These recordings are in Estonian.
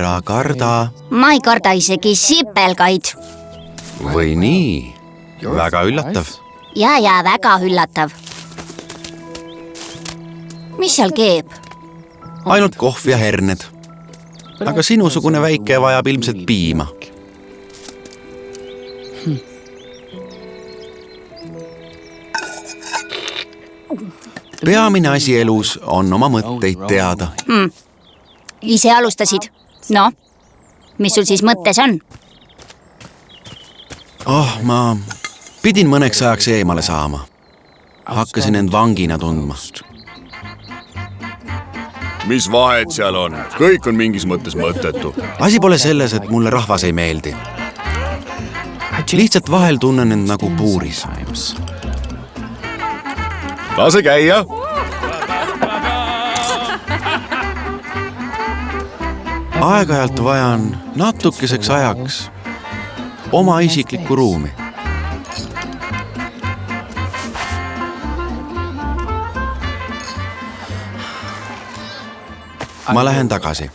ära karda. Ma ei karda isegi sipelgaid. Või nii? Väga üllatav. Ja väga üllatav. Mis seal keeb? Ainult kohv ja herned. Aga sinusugune väike vajab ilmselt piima. Peamine asi elus on oma mõtteid teada. Ise alustasid. No, mis sul siis mõttes on? Ma pidin mõneks ajaks eemale saama. Hakkasin end vangina tundma. Mis vahet seal on? Kõik on mingis mõttes mõttetu. Asi pole selles, et mulle rahvas ei meeldi. Lihtsalt vahel tunnen end nagu puuris. Lase käia. Aeg-ajalt vajan natukeseks ajaks oma isiklikku ruumi. Ma lähen tagasi.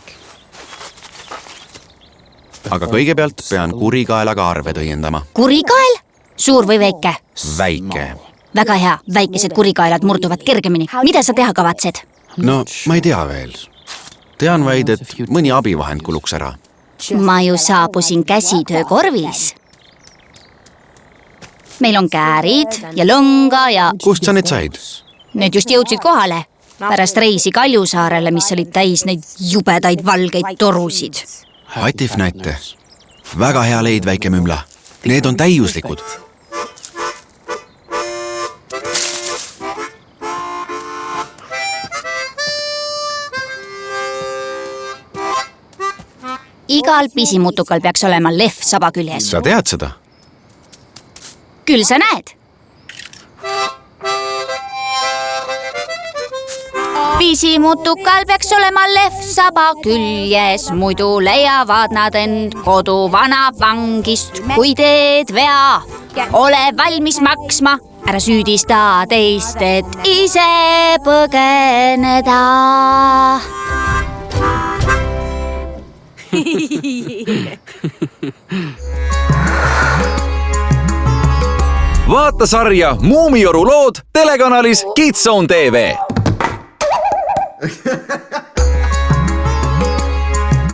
Aga kõigepealt pean kurikaelaga arve tõiendama. Kurikael? Suur või väike? Väike. Väga hea, väikesed kurikaelad murduvad kergemini. Mida sa teha kavatsed? No, ma ei tea veel. Tean vaid, et mõni abivahend kuluks ära. Ma ju saabusin käsitöökorvis. Meil on käärid ja lõnga ja... Kust sa need said? Need just jõudsid kohale. Pärast reisi Kaljusaarele, mis olid täis neid jubedaid valgeid torusid. Atif näite. Väga hea leid, väike mümla. Need on täiuslikud. Igal pisimutukal peaks olema lehv saba küljes. Sa tead seda? Küll sa näed. Pisimutukal peaks olema lehv saba küljes, muidu leiavad nad end kodu vana vangist. Kui teed vea, ole valmis maksma, ära süüdista teist, et ise põgeneda. Vaata sarja Muumioru lood telekanalis Kids Zone TV.